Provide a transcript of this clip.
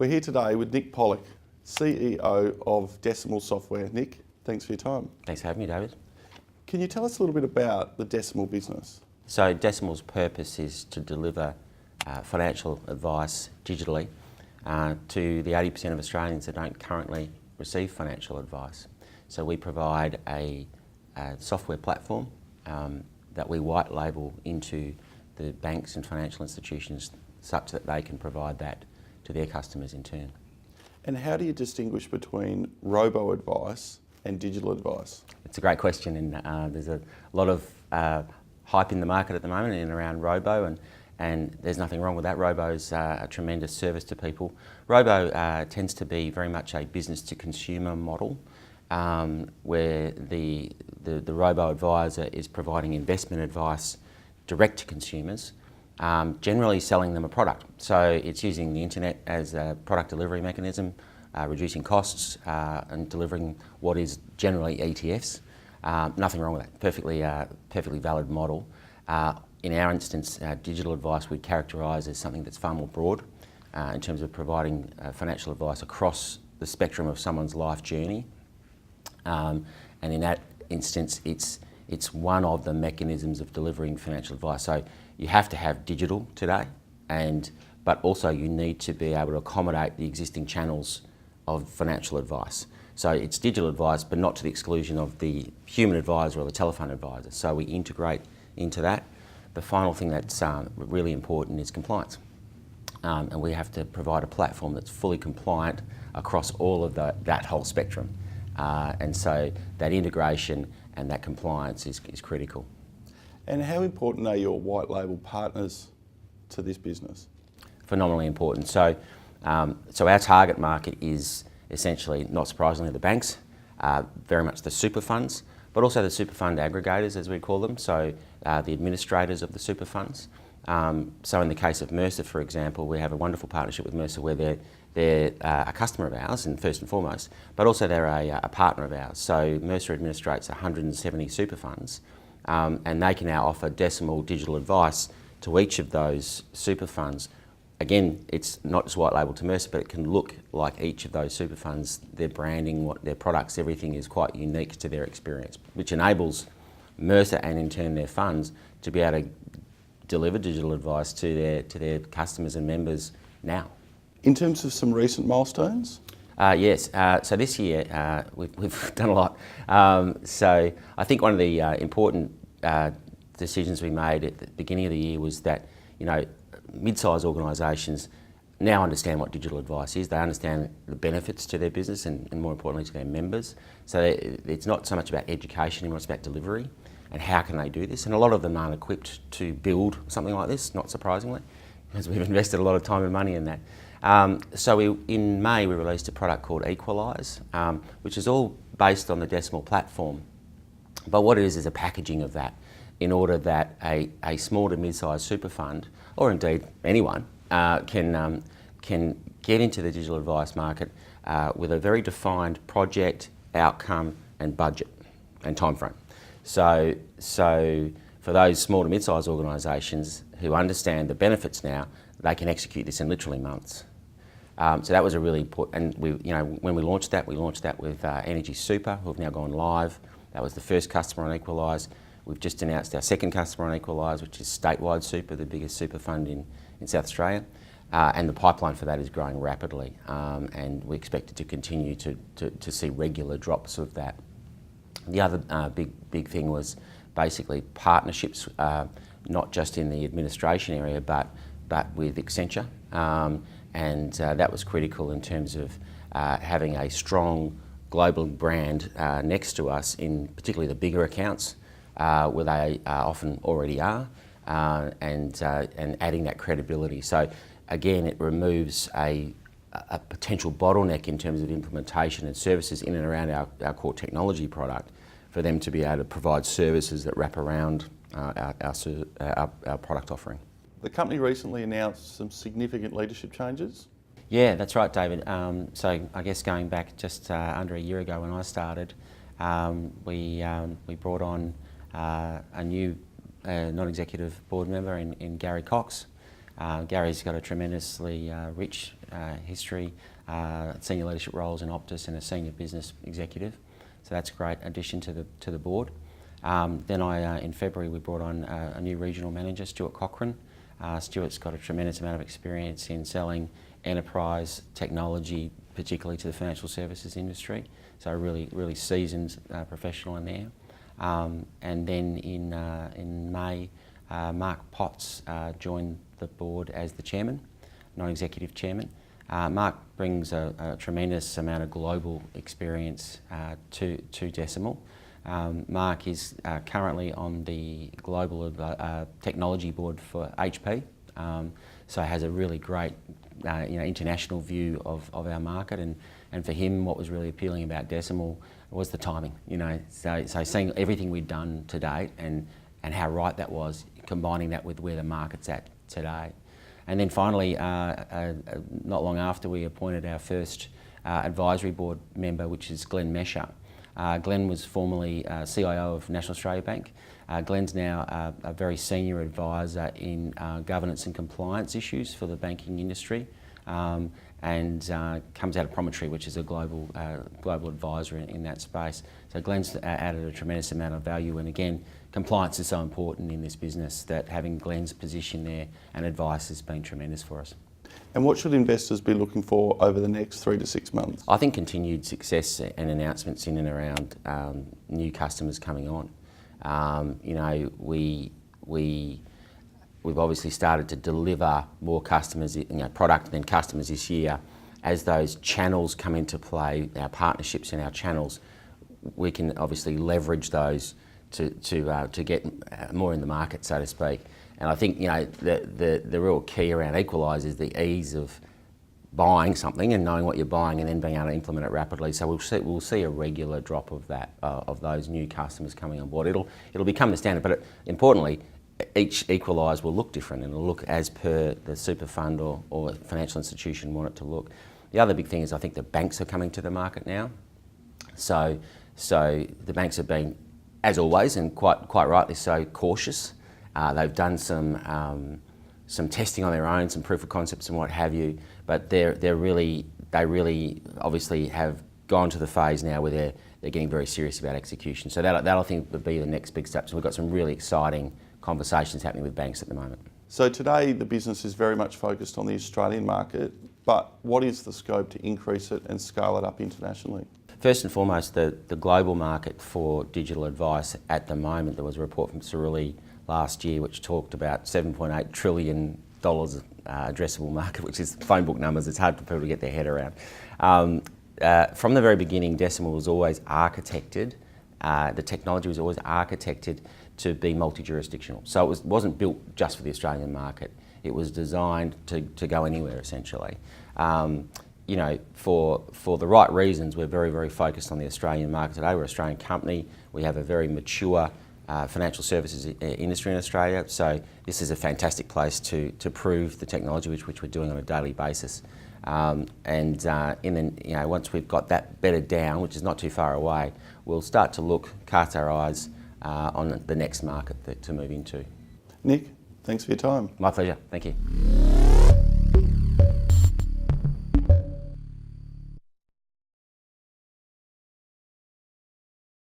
We're here today with Nick Pollock, CEO of Decimal Software. Nick, thanks for your time. Thanks for having me, David. Can you tell us a little bit about the Decimal business? So Decimal's purpose is to deliver financial advice digitally to the 80% of Australians that don't currently receive financial advice. So we provide a software platform that we white label into the banks and financial institutions such that they can provide that to their customers in turn. And how do you distinguish between robo-advice and digital advice? It's a great question, and there's a lot of hype in the market at the moment in and around robo, and there's nothing wrong with that. Robo's a tremendous service to people. Robo tends to be very much a business to consumer model, where the robo-advisor is providing investment advice direct to consumers, generally selling them a product. So it's using the internet as a product delivery mechanism, reducing costs and delivering what is generally ETFs. Nothing wrong with that, perfectly valid model. In our instance, digital advice we characterise as something that's far more broad in terms of providing financial advice across the spectrum of someone's life journey. And in that instance, it's one of the mechanisms of delivering financial advice. So you have to have digital today, but also you need to be able to accommodate the existing channels of financial advice. So it's digital advice, but not to the exclusion of the human advisor or the telephone advisor. So we integrate into that. The final thing that's really important is compliance. And we have to provide a platform that's fully compliant across all of that whole spectrum. And so that integration and that compliance is critical. And how important are your white label partners to this business? Phenomenally important. So our target market is essentially, not surprisingly, the banks, very much the super funds, but also the super fund aggregators, as we call them, so the administrators of the super funds. So in the case of Mercer, for example, we have a wonderful partnership with Mercer where they're a customer of ours, and first and foremost, but also they're a partner of ours. So Mercer administrates 170 super funds, and they can now offer Decimal digital advice to each of those super funds. Again, it's not just white label to Mercer, but it can look like each of those super funds, their branding, their products, everything is quite unique to their experience, which enables Mercer and in turn their funds to be able to deliver digital advice to their customers and members now. In terms of some recent milestones? Yes, so this year we've done a lot. So I think one of the important decisions we made at the beginning of the year was that, mid-sized organisations now understand what digital advice is. They understand the benefits to their business and more importantly to their members. So it's not so much about education anymore, it's about delivery and how can they do this. And a lot of them aren't equipped to build something like this, not surprisingly, because we've invested a lot of time and money in that. So in May we released a product called Equalise, which is all based on the Decimal platform. But what it is a packaging of that in order that a small to mid-sized super fund, or indeed anyone, can get into the digital advice market with a very defined project, outcome and budget and time frame. So for those small to mid-sized organisations who understand the benefits now, they can execute this in literally months. So that was a really important, and when we launched that with Energy Super, who have now gone live. That was the first customer on Equalise. We've just announced our second customer on Equalise, which is Statewide Super, the biggest super fund in South Australia. And the pipeline for that is growing rapidly, and we expect it to continue to see regular drops of that. The other big thing was basically partnerships, not just in the administration area, but with Accenture. And that was critical in terms of having a strong global brand next to us in particularly the bigger accounts, where they often already are, and adding that credibility. So again, it removes a potential bottleneck in terms of implementation and services in and around our core technology product for them to be able to provide services that wrap around our product offering. The company recently announced some significant leadership changes. Yeah, that's right, David. So I guess going back just under a year ago when I started, we brought on a new non-executive board member in Gary Cox. Gary's got a tremendously rich history, senior leadership roles in Optus and a senior business executive. So that's a great addition to the board. Then in February we brought on a new regional manager, Stuart Cochrane. Stuart's got a tremendous amount of experience in selling enterprise technology, particularly to the financial services industry. So a really seasoned professional in there. And then in May, Mark Potts joined the board as the chairman, non-executive chairman. Mark brings a tremendous amount of global experience to Decimal. Mark is currently on the global technology board for HP, so has a really great international view of our market, and for him what was really appealing about Decimal was the timing. So seeing everything we'd done to date and how right that was, combining that with where the market's at today. And then finally, not long after, we appointed our first advisory board member, which is Glenn Mesher. Glenn was formerly CIO of National Australia Bank. Glenn's now a very senior advisor in governance and compliance issues for the banking industry, and comes out of Promontory, which is a global advisor in that space. So Glenn's added a tremendous amount of value, and again, compliance is so important in this business that having Glenn's position there and advice has been tremendous for us. And what should investors be looking for over the next 3 to 6 months? I think continued success and announcements in and around new customers coming on. We've obviously started to deliver more customers, product than customers this year. As those channels come into play, our partnerships and our channels, we can obviously leverage those to get more in the market, so to speak. And I think the real key around Equalise is the ease of buying something and knowing what you're buying and then being able to implement it rapidly. So we'll see a regular drop of that of those new customers coming on board. It'll become the standard, but importantly, each Equalise will look different, and it'll look as per the super fund or financial institution want it to look. The other big thing is I think the banks are coming to the market now. So the banks have been, as always, and quite rightly so, cautious. They've done some testing on their own, some proof of concepts and what have you, but they really obviously have gone to the phase now where they're getting very serious about execution. So that I think would be the next big step. So we've got some really exciting conversations happening with banks at the moment. So today the business is very much focused on the Australian market, but what is the scope to increase it and scale it up internationally? First and foremost, the global market for digital advice at the moment, there was a report from Cerulli last year which talked about $7.8 trillion addressable market, which is phone book numbers. It's hard for people to get their head around. From the very beginning, Decimal was always architected, the technology was always architected to be multi-jurisdictional. So it wasn't built just for the Australian market. It was designed to go anywhere, essentially. For the right reasons, we're very, very focused on the Australian market today. We're an Australian company. We have a very mature financial services industry in Australia. So this is a fantastic place to prove the technology which we're doing on a daily basis. Once we've got that bedded down, which is not too far away, we'll start to cast our eyes on the next market to move into. Nick, thanks for your time. My pleasure. Thank you.